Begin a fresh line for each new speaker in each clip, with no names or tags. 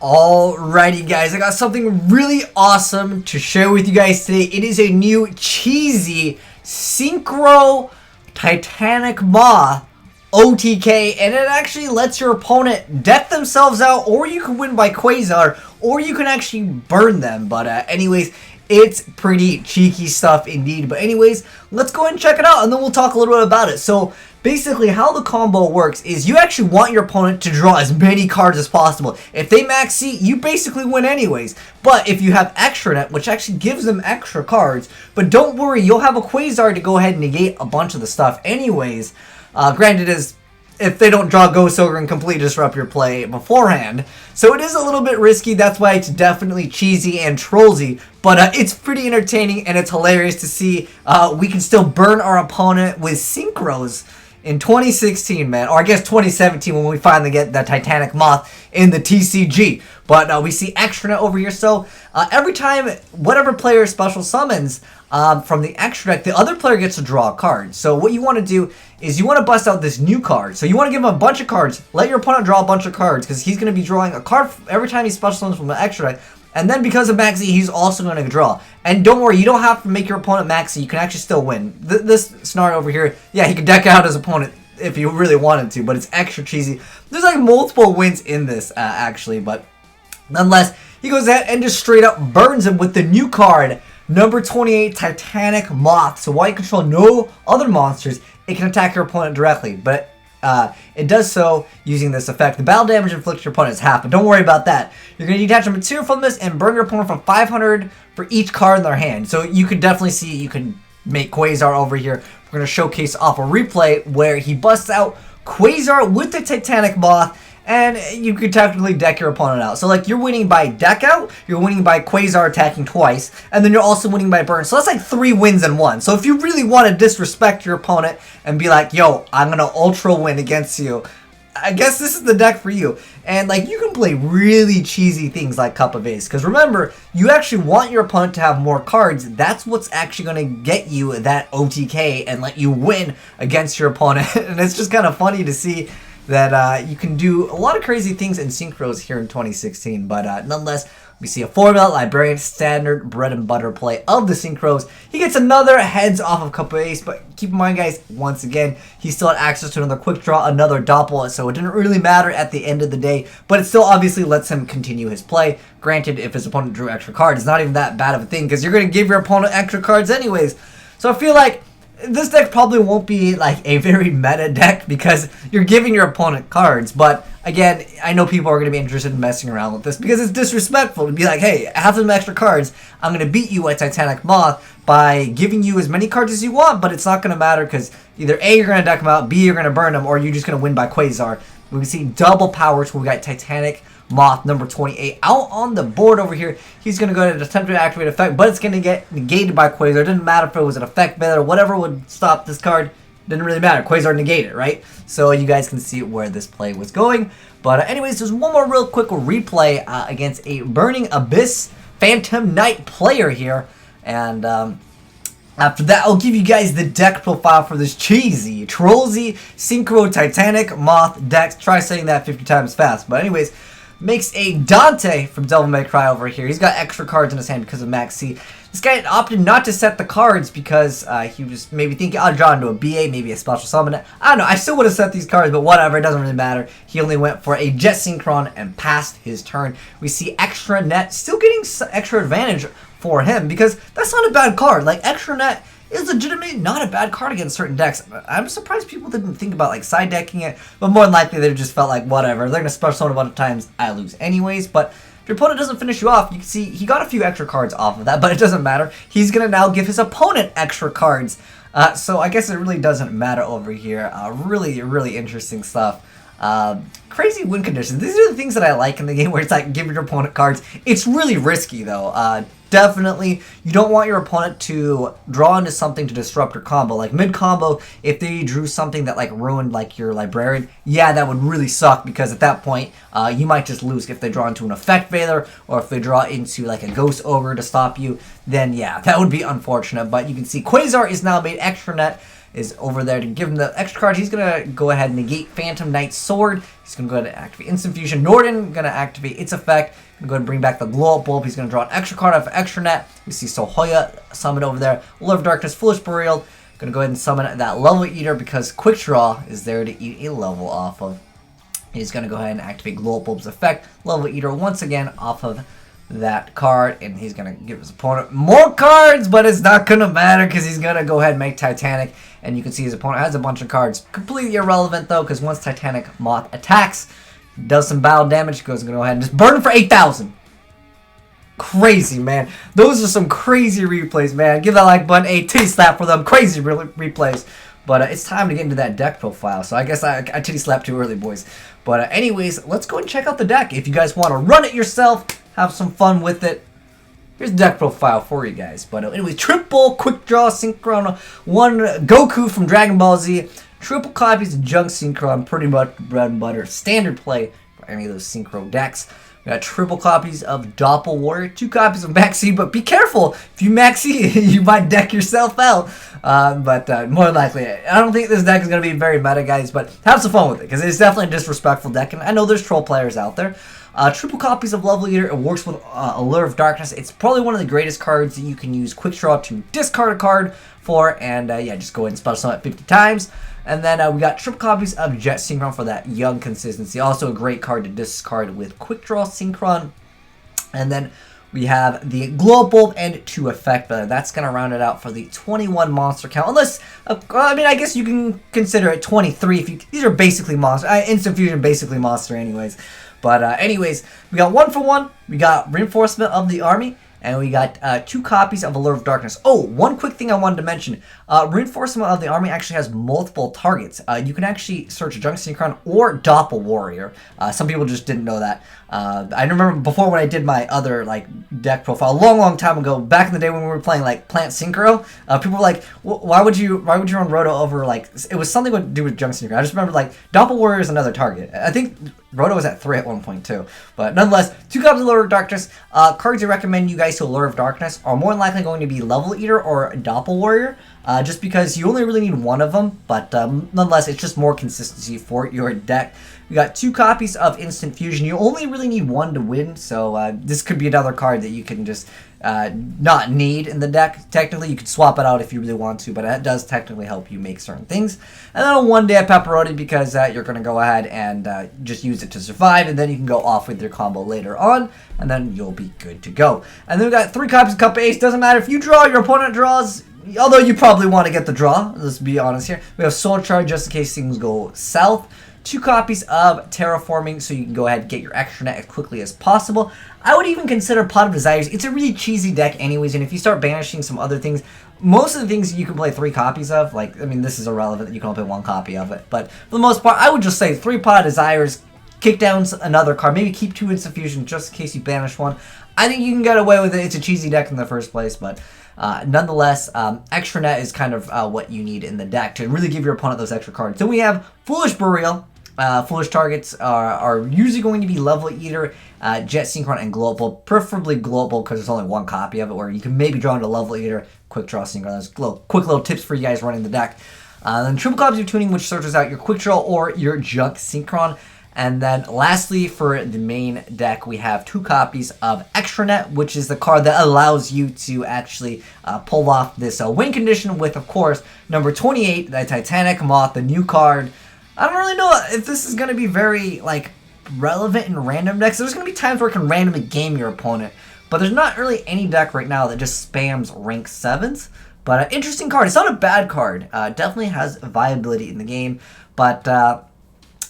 Alrighty guys, I got something really awesome to share with you guys today. It is a new Cheesey Synchro Titanic Moth OTK, and it actually lets your opponent deck themselves out, or you can win by Quasar, or you can actually burn them. But anyways, it's pretty cheeky stuff indeed. But anyways, let's go ahead and check it out, and then we'll talk a little bit about it. So basically, how the combo works is you actually want your opponent to draw as many cards as possible. If they max C, you basically win anyways. But if you have extra net, which actually gives them extra cards, but don't worry, you'll have a Quasar to go ahead and negate a bunch of the stuff anyways. Granted, is if they don't draw Ghost Ogre and completely disrupt your play beforehand. So it is a little bit risky, that's why it's definitely cheesy and trollsy. But it's pretty entertaining, and it's hilarious to see we can still burn our opponent with Synchros in 2016, man. Or I guess 2017 when we finally get the Titanic Moth in the TCG. But we see extra over here. So every time whatever player special summons from the extra deck, the other player gets to draw a card. So what you want to do is you want to bust out this new card. So you want to give him a bunch of cards. Let your opponent draw a bunch of cards, because he's going to be drawing a card every time he special summons from the extra deck. And then because of Maxi, he's also going to draw. And don't worry, you don't have to make your opponent Maxi. You can actually still win. This Snart over here, yeah, he could deck out his opponent if you really wanted to, but it's extra cheesy. There's like multiple wins in this, actually, but nonetheless, he goes ahead and just straight up burns him with the new card, number 28, Titanic Moth. So while you control no other monsters, it can attack your opponent directly, but it does so using this effect. The battle damage inflicts your opponent is half, but don't worry about that. You're going to detach a material from this and burn your opponent from 500 for each card in their hand. So you could definitely see you can make Quasar over here. We're going to showcase off a replay where he busts out Quasar with the Titanic Moth, and you could technically deck your opponent out. So like, you're winning by deck out, you're winning by Quasar attacking twice, and then you're also winning by burn. So that's like 3 wins in 1. So if you really want to disrespect your opponent and be like, yo, I'm going to ultra win against you, I guess this is the deck for you. And like, you can play really cheesy things like Cup of Ace, because remember, you actually want your opponent to have more cards. That's what's actually going to get you that OTK and let you win against your opponent. And it's just kind of funny to see that you can do a lot of crazy things in Synchros here in 2016. But nonetheless, we see a Formula Librarian standard bread and butter play of the Synchros. He gets another heads off of Cup of Ace, but keep in mind, guys, once again, he still had access to another quick draw, another doppel, so it didn't really matter at the end of the day, but it still obviously lets him continue his play. Granted, if his opponent drew extra cards, it's not even that bad of a thing, because you're going to give your opponent extra cards anyways. So I feel like this deck probably won't be like a very meta deck because you're giving your opponent cards, but again, I know people are going to be interested in messing around with this because it's disrespectful to be like, hey, have some extra cards, I'm going to beat you at Titanic Moth by giving you as many cards as you want, but it's not going to matter because either A, you're going to deck them out, B, you're going to burn them, or you're just going to win by Quasar. We can see double power, so we got Titanic Moth number 28 out on the board over here. He's going to go ahead and attempt to activate effect, but it's going to get negated by Quasar. It didn't matter if it was an effect beta or whatever would stop this card. Didn't really matter. Quasar negated it, right? So you guys can see where this play was going. But anyways, there's one more real quick replay against a Burning Abyss Phantom Knight player here. And after that, I'll give you guys the deck profile for this cheesy, trollsy, Synchro Titanic Moth deck. Try saying that 50 times fast. But anyways, makes a Dante from Devil May Cry over here. He's got extra cards in his hand because of Max C. This guy opted not to set the cards because he was maybe thinking, I'll draw into a BA, maybe a special summon. I don't know. I still would have set these cards, but whatever. It doesn't really matter. He only went for a Jet Synchron and passed his turn. We see extra net still getting extra advantage for him because that's not a bad card. Like, extra net is legitimately not a bad card against certain decks. I'm surprised people didn't think about like side decking it, but more than likely they just felt like whatever. They're gonna special summon a bunch of times, I lose anyways. But if your opponent doesn't finish you off, you can see he got a few extra cards off of that, but it doesn't matter. He's gonna now give his opponent extra cards. So I guess it really doesn't matter over here. Really interesting stuff. Crazy win conditions. These are the things that I like in the game where it's like giving your opponent cards. It's really risky though. Definitely, you don't want your opponent to draw into something to disrupt your combo. Like mid-combo, if they drew something that like ruined like your librarian, yeah, that would really suck because at that point, you might just lose if they draw into an effect veiler or if they draw into like a ghost ogre to stop you, then yeah, that would be unfortunate. But you can see Quasar is now made extra net. is over there to give him the extra card. He's going to go ahead and negate Phantom Knight's Sword. He's going to go ahead and activate Instant Fusion. Norden going to activate its effect. Going to go ahead and bring back the Glow Up Bulb. He's going to draw an extra card off of Extra Net. We see Sohoya summon over there. Lure of Darkness, Foolish Burial. Going to go ahead and summon that Level Eater because Quick Draw is there to eat a level off of. He's going to go ahead and activate Glow Up Bulb's effect. Level Eater once again off of that card, and he's going to give his opponent more cards, but it's not going to matter because he's going to go ahead and make Titanic, and you can see his opponent has a bunch of cards. Completely irrelevant, though, because once Titanic Moth attacks, does some battle damage, goes going to go ahead and just burn him for 8,000. Crazy, man. Those are some crazy replays, man. Give that like button a titty slap for them. Crazy replays. But it's time to get into that deck profile, so I guess I titty slapped too early, boys. But anyways, let's go and check out the deck. If you guys want to run it yourself, have some fun with it, here's the deck profile for you guys. But anyways, triple Quick Draw Synchro, 1 Goku from Dragon Ball Z, triple copies of Junk Synchro, pretty much bread and butter standard play for any of those Synchro decks. We got triple copies of Doppel Warrior, 2 copies of Maxi, but be careful. If you Maxi, you might deck yourself out. But more likely, I don't think this deck is going to be very meta, guys, but have some fun with it, because it's definitely a disrespectful deck, and I know there's troll players out there. Triple copies of Level Eater, it works with Allure of Darkness. It's probably one of the greatest cards that you can use Quick Draw to discard a card for, and yeah, just go ahead and special summon it 50 times. And then we got triple copies of Jet Synchron for that young consistency. Also a great card to discard with Quick Draw Synchron. And then we have the Glow Up Bulb and 2 effect. But that's going to round it out for the 21 monster count. Unless, I mean, I guess you can consider it 23. If you, these are basically monster. Instant Fusion basically monster anyways. But anyways, we got 1 for 1. We got Reinforcement of the Army. And we got 2 copies of Allure of Darkness. Oh, one quick thing I wanted to mention. Reinforcement of the Army actually has multiple targets. You can actually search Junk Synchron or Doppel Warrior. Some people just didn't know that. I remember before when I did my other like deck profile a long time ago, back in the day when we were playing like Plant Synchro, people were like, why would you run Roto over like, it was something to do with Junk Synchron. I just remember like Doppel Warrior is another target. I think Roto was at 3 at one point too. But nonetheless, 2 copies of Allure of Darkness. Cards I recommend you guys to Allure of Darkness are more than likely going to be Level Eater or Doppel Warrior. Just because you only really need 1 of them, but nonetheless, it's just more consistency for your deck. We got 2 copies of Instant Fusion. You only really need 1 to win, so this could be another card that you can just not need in the deck. Technically, you could swap it out if you really want to, but that does technically help you make certain things. And then a 1-day Pepperoni because you're going to go ahead and just use it to survive, and then you can go off with your combo later on, and then you'll be good to go. And then we got 3 copies of Cup Ace. Doesn't matter if you draw, your opponent draws. Although you probably want to get the draw, let's be honest here. We have Soul Charge just in case things go south. 2 copies of Terraforming so you can go ahead and get your extra net as quickly as possible. I would even consider Pot of Desires. It's a really cheesy deck anyways, and if you start banishing some other things, most of the things you can play 3 copies of, like, I mean, this is irrelevant that you can only play 1 copy of it, but for the most part, I would just say 3 Pot of Desires, kick down another card, maybe keep 2 Instant Fusion just in case you banish 1. I think you can get away with it. It's a cheesy deck in the first place, but nonetheless, extra net is kind of what you need in the deck to really give your opponent those extra cards. So we have Foolish Burial. Foolish targets are usually going to be Level Eater, Jet Synchron, and Global. Preferably Global because there's only 1 copy of it, where you can maybe draw into Level Eater, Quick Draw Synchron. Those quick little tips for you guys running the deck. Then triple copies of Tuning, which searches out your Quick Draw or your Junk Synchron. And then lastly, for the main deck, we have 2 copies of Extra Net, which is the card that allows you to actually pull off this win condition with, of course, number 28, the Titanic Moth, the new card. I don't really know if this is going to be very, like, relevant in random decks. There's going to be times where it can randomly game your opponent, but there's not really any deck right now that just spams rank 7s. But interesting card. It's not a bad card. Definitely has viability in the game, but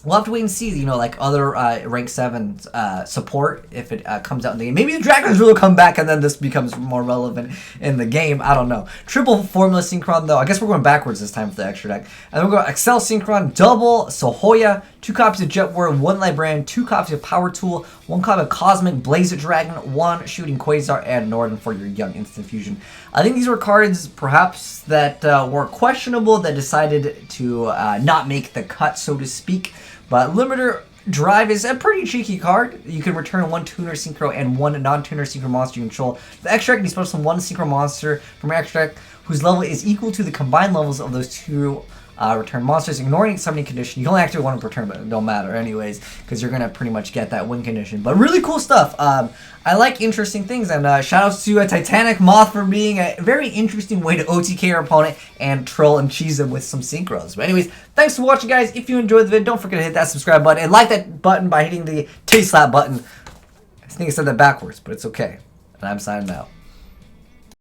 we'll have to wait and see, you know, like other rank 7 support if it comes out in the game. Maybe the Dragons will come back and then this becomes more relevant in the game. I don't know. Triple Formula Synchron, though. I guess we're going backwards this time for the extra deck. And then we'll go Excel Synchron, double Sohoya, 2 copies of Jet Warrior, 1 Librarian, 2 copies of Power Tool, 1 copy of Cosmic Blazer Dragon, 1 Shooting Quasar, and Norden for your young Instant Fusion. I think these were cards perhaps that were questionable that decided to not make the cut, so to speak. But Limiter Drive is a pretty cheeky card. You can return 1 Tuner Synchro and 1 non-Tuner Synchro monster you control. The extra deck, you special summon 1 Synchro monster from your extra deck whose level is equal to the combined levels of those two return monsters, ignoring summoning condition. You only actually want to return, but it don't matter anyways, because you're gonna pretty much get that win condition. But really cool stuff. I like interesting things, and shout outs to Titanic Moth for being a very interesting way to OTK your opponent and troll and cheese them with some synchros. But anyways, thanks for watching, guys. If you enjoyed the video, don't forget to hit that subscribe button and like that button by hitting the titty slap button. I think I said that backwards, but it's okay. And I'm signing out.